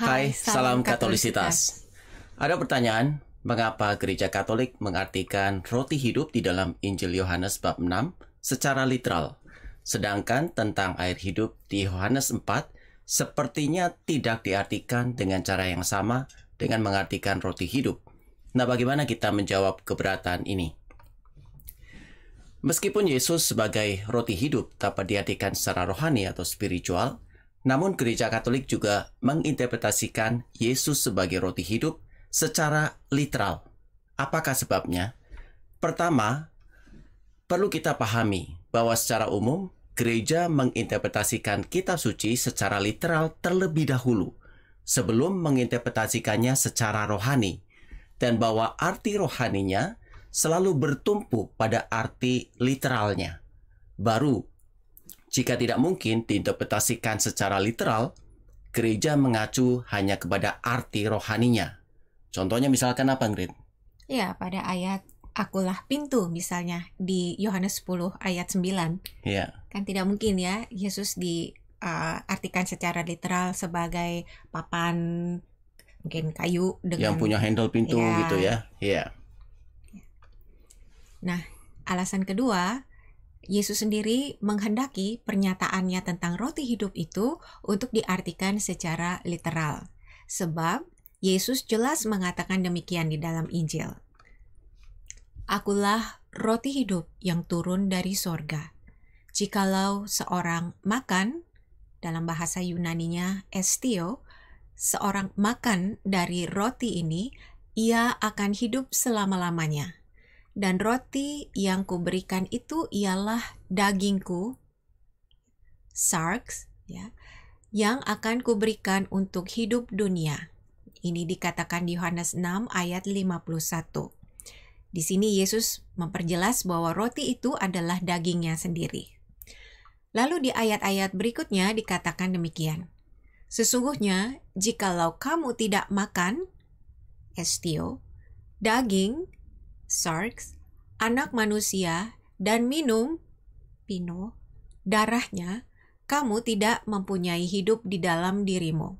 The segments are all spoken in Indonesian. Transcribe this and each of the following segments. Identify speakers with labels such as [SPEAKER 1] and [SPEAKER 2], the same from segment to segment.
[SPEAKER 1] Hai, salam Katolisitas. Ada pertanyaan, mengapa Gereja Katolik mengartikan roti hidup di dalam Injil Yohanes bab 6 secara literal, sedangkan tentang air hidup di Yohanes 4 sepertinya tidak diartikan dengan cara yang sama dengan mengartikan roti hidup. Nah, bagaimana kita menjawab keberatan ini? Meskipun Yesus sebagai roti hidup dapat diartikan secara rohani atau spiritual, namun Gereja Katolik juga menginterpretasikan Yesus sebagai roti hidup secara literal. Apakah sebabnya? Pertama, perlu kita pahami bahwa secara umum Gereja menginterpretasikan kitab suci secara literal terlebih dahulu sebelum menginterpretasikannya secara rohani, dan bahwa arti rohaninya selalu bertumpu pada arti literalnya. Baru, jika tidak mungkin diinterpretasikan secara literal, Gereja mengacu hanya kepada arti rohaninya. Contohnya misalkan apa, Ingrid?
[SPEAKER 2] Ya, pada ayat "Akulah pintu" misalnya di Yohanes 10 ayat 9.
[SPEAKER 1] Ya.
[SPEAKER 2] Kan tidak mungkin ya Yesus diartikan secara literal sebagai papan mungkin kayu dengan
[SPEAKER 1] yang punya handle pintu gitu ya. Iya.
[SPEAKER 2] Nah, alasan kedua, Yesus sendiri menghendaki pernyataannya tentang roti hidup itu untuk diartikan secara literal. Sebab Yesus jelas mengatakan demikian di dalam Injil. Akulah roti hidup yang turun dari sorga. Jikalau seorang makan, dalam bahasa Yunaninya estio, seorang makan dari roti ini, ia akan hidup selama-lamanya. Dan roti yang kuberikan itu ialah dagingku, sarx, ya, yang akan kuberikan untuk hidup dunia. Ini dikatakan di Yohanes 6 ayat 51. Di sini Yesus memperjelas bahwa roti itu adalah dagingnya sendiri. Lalu di ayat-ayat berikutnya dikatakan demikian. Sesungguhnya, jikalau kamu tidak makan, estio, daging, sarx, anak manusia, dan minum, pino, darahnya, kamu tidak mempunyai hidup di dalam dirimu.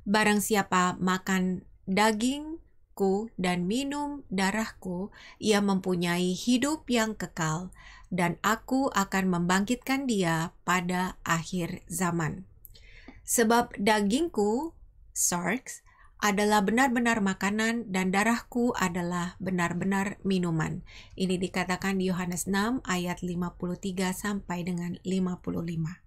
[SPEAKER 2] Barang siapa makan dagingku dan minum darahku, ia mempunyai hidup yang kekal, dan aku akan membangkitkan dia pada akhir zaman. Sebab dagingku, sarx, adalah benar-benar makanan dan darahku adalah benar-benar minuman. Ini dikatakan di Yohanes 6 ayat 53 sampai dengan 55.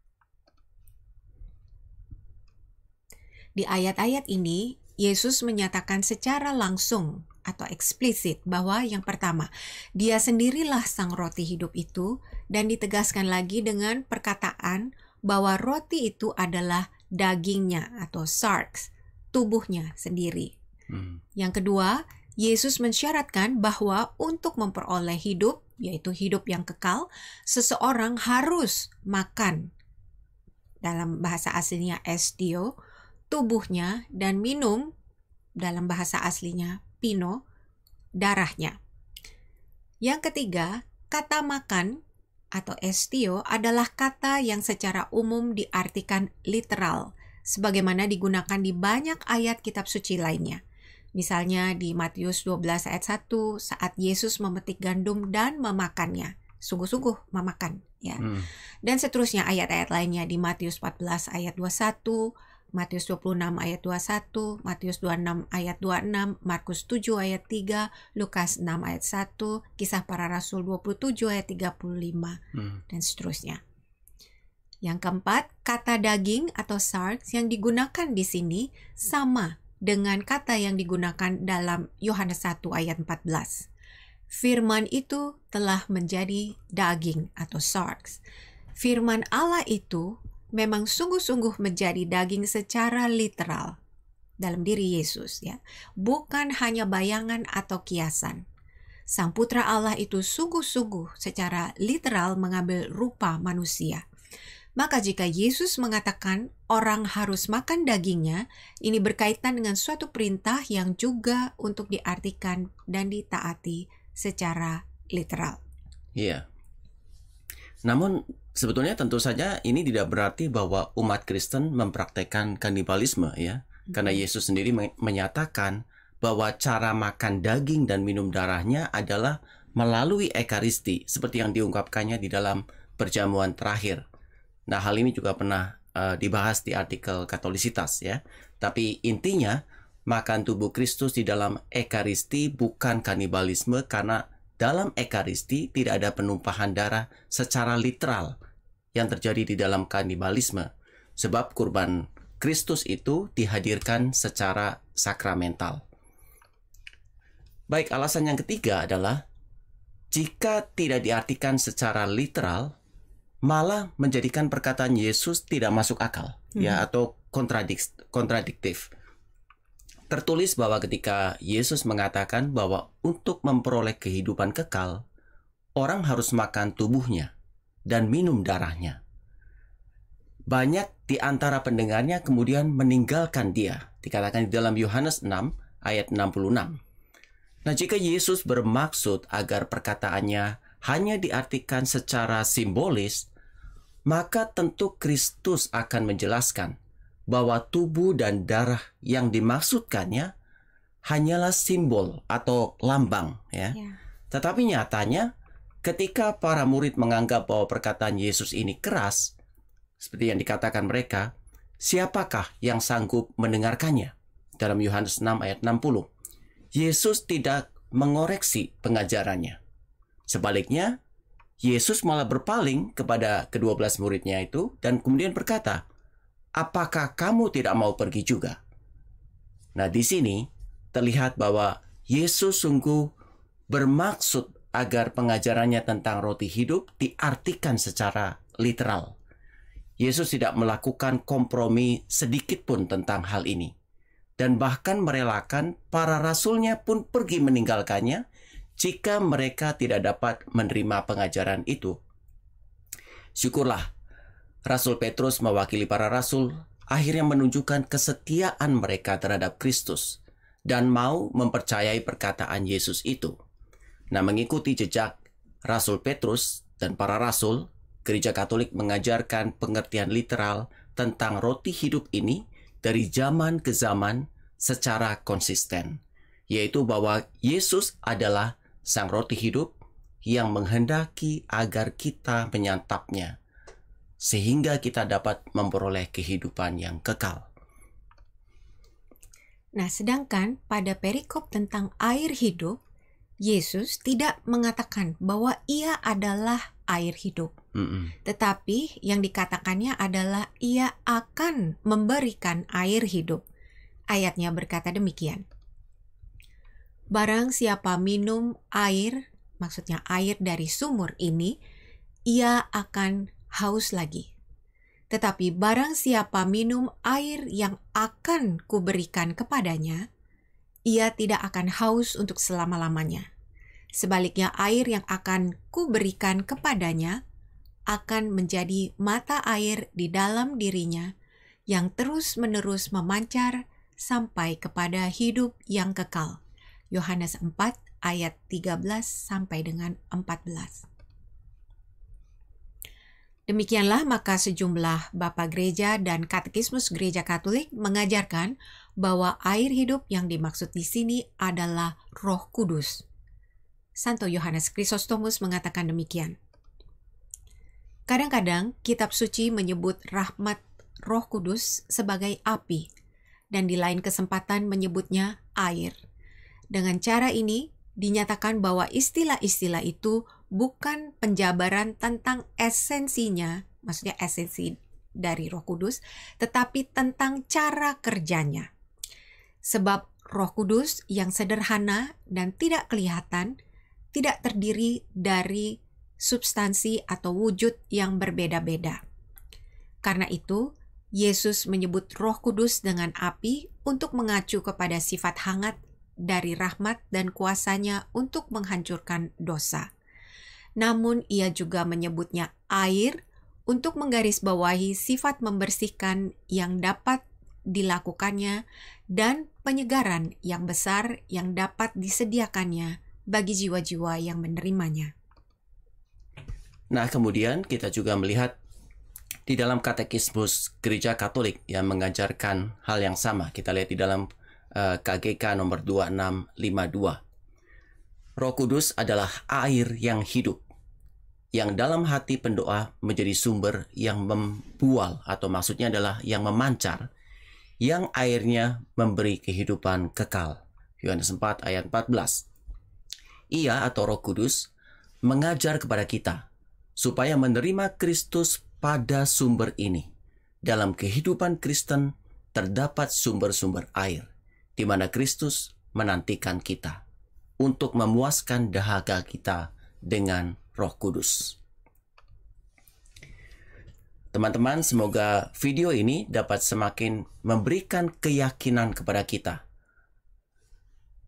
[SPEAKER 2] Di ayat-ayat ini, Yesus menyatakan secara langsung atau eksplisit bahwa yang pertama, dia sendirilah sang roti hidup itu, dan ditegaskan lagi dengan perkataan bahwa roti itu adalah dagingnya atau sarx, tubuhnya sendiri. Yang kedua, Yesus mensyaratkan bahwa untuk memperoleh hidup, yaitu hidup yang kekal, seseorang harus makan, dalam bahasa aslinya estio, tubuhnya, dan minum, dalam bahasa aslinya pino, darahnya. Yang ketiga, kata makan atau estio adalah kata yang secara umum diartikan literal, sebagaimana digunakan di banyak ayat kitab suci lainnya. Misalnya di Matius 12 ayat 1, saat Yesus memetik gandum dan memakannya. Sungguh-sungguh memakan, ya. Dan seterusnya ayat-ayat lainnya di Matius 14 ayat 21, Matius 26 ayat 21, Matius 26 ayat 26, Markus 7 ayat 3, Lukas 6 ayat 1, Kisah Para Rasul 27 ayat 35, dan seterusnya. Yang keempat, kata daging atau sarx yang digunakan di sini sama dengan kata yang digunakan dalam Yohanes 1 ayat 14. Firman itu telah menjadi daging atau sarx. Firman Allah itu memang sungguh-sungguh menjadi daging secara literal dalam diri Yesus, ya. Bukan hanya bayangan atau kiasan. Sang Putra Allah itu sungguh-sungguh secara literal mengambil rupa manusia. Maka jika Yesus mengatakan orang harus makan dagingnya, ini berkaitan dengan suatu perintah yang juga untuk diartikan dan ditaati secara literal.
[SPEAKER 1] Iya. Namun sebetulnya tentu saja ini tidak berarti bahwa umat Kristen mempraktekkan kanibalisme, ya, Karena Yesus sendiri menyatakan bahwa cara makan daging dan minum darahnya adalah melalui Ekaristi, seperti yang diungkapkannya di dalam perjamuan terakhir. Nah, hal ini juga pernah dibahas di artikel Katolisitas ya. Tapi intinya, makan tubuh Kristus di dalam Ekaristi bukan kanibalisme, karena dalam Ekaristi tidak ada penumpahan darah secara literal yang terjadi di dalam kanibalisme. Sebab kurban Kristus itu dihadirkan secara sakramental. Baik, alasan yang ketiga adalah jika tidak diartikan secara literal, malah menjadikan perkataan Yesus tidak masuk akal, ya, atau kontradiktif. Tertulis bahwa ketika Yesus mengatakan bahwa untuk memperoleh kehidupan kekal, orang harus makan tubuhnya dan minum darahnya. Banyak di antara pendengarnya kemudian meninggalkan dia, dikatakan di dalam Yohanes 6 ayat 66. Nah, jika Yesus bermaksud agar perkataannya hanya diartikan secara simbolis, maka tentu Kristus akan menjelaskan bahwa tubuh dan darah yang dimaksudkannya hanyalah simbol atau lambang, ya. Tetapi nyatanya, ketika para murid menganggap bahwa perkataan Yesus ini keras, seperti yang dikatakan mereka, siapakah yang sanggup mendengarkannya? Dalam Yohanes 6 ayat 60. Yesus tidak mengoreksi pengajarannya. Sebaliknya, Yesus malah berpaling kepada ke-12 muridnya itu dan kemudian berkata, "Apakah kamu tidak mau pergi juga?" Nah, di sini terlihat bahwa Yesus sungguh bermaksud agar pengajarannya tentang roti hidup diartikan secara literal. Yesus tidak melakukan kompromi sedikit pun tentang hal ini. Dan bahkan merelakan para rasulnya pun pergi meninggalkannya jika mereka tidak dapat menerima pengajaran itu. Syukurlah, Rasul Petrus mewakili para rasul akhirnya menunjukkan kesetiaan mereka terhadap Kristus dan mau mempercayai perkataan Yesus itu. Nah, mengikuti jejak Rasul Petrus dan para rasul, Gereja Katolik mengajarkan pengertian literal tentang roti hidup ini dari zaman ke zaman secara konsisten, yaitu bahwa Yesus adalah Sang Roti Hidup yang menghendaki agar kita menyantapnya, sehingga kita dapat memperoleh kehidupan yang kekal.
[SPEAKER 2] Nah, sedangkan pada perikop tentang air hidup, Yesus tidak mengatakan bahwa ia adalah air hidup. Tetapi yang dikatakannya adalah ia akan memberikan air hidup. Ayatnya berkata demikian. Barang siapa minum air, maksudnya air dari sumur ini, ia akan haus lagi. Tetapi barang siapa minum air yang akan kuberikan kepadanya, ia tidak akan haus untuk selama-lamanya. Sebaliknya air yang akan kuberikan kepadanya akan menjadi mata air di dalam dirinya yang terus-menerus memancar sampai kepada hidup yang kekal. Yohanes 4 ayat 13 sampai dengan 14. Demikianlah maka sejumlah Bapak Gereja dan Katekismus Gereja Katolik mengajarkan bahwa air hidup yang dimaksud di sini adalah Roh Kudus. Santo Yohanes Chrysostomus mengatakan demikian. Kadang-kadang kitab suci menyebut rahmat Roh Kudus sebagai api, dan di lain kesempatan menyebutnya air. Dengan cara ini, dinyatakan bahwa istilah-istilah itu bukan penjabaran tentang esensinya, maksudnya esensi dari Roh Kudus, tetapi tentang cara kerjanya. Sebab Roh Kudus yang sederhana dan tidak kelihatan, tidak terdiri dari substansi atau wujud yang berbeda-beda. Karena itu, Yesus menyebut Roh Kudus dengan api untuk mengacu kepada sifat hangat dari rahmat dan kuasanya untuk menghancurkan dosa. Namun ia juga menyebutnya air untuk menggarisbawahi sifat membersihkan yang dapat dilakukannya dan penyegaran yang besar yang dapat disediakannya bagi jiwa-jiwa yang menerimanya.
[SPEAKER 1] Nah, kemudian kita juga melihat Di dalam katekismus Gereja Katolik yang mengajarkan hal yang sama, kita lihat di dalam KGK nomor 2652. Roh Kudus adalah air yang hidup, yang dalam hati pendoa menjadi sumber yang membual, atau maksudnya adalah yang memancar, yang airnya memberi kehidupan kekal. Yohanes 4 ayat 14. Ia atau Roh Kudus mengajar kepada kita supaya menerima Kristus pada sumber ini. Dalam kehidupan Kristen terdapat sumber-sumber air, di mana Kristus menantikan kita untuk memuaskan dahaga kita dengan Roh Kudus. Teman-teman, semoga video ini dapat semakin memberikan keyakinan kepada kita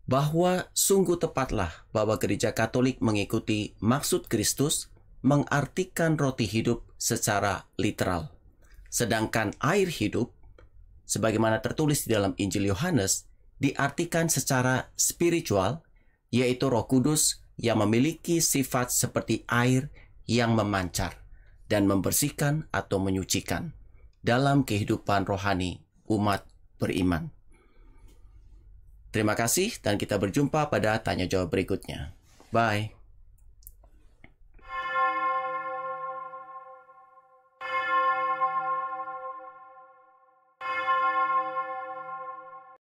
[SPEAKER 1] bahwa sungguh tepatlah bahwa Gereja Katolik mengikuti maksud Kristus mengartikan roti hidup secara literal. Sedangkan air hidup, sebagaimana tertulis di dalam Injil Yohanes, diartikan secara spiritual, yaitu Roh Kudus yang memiliki sifat seperti air yang memancar dan membersihkan atau menyucikan dalam kehidupan rohani umat beriman. Terima kasih dan kita berjumpa pada tanya jawab berikutnya. Bye.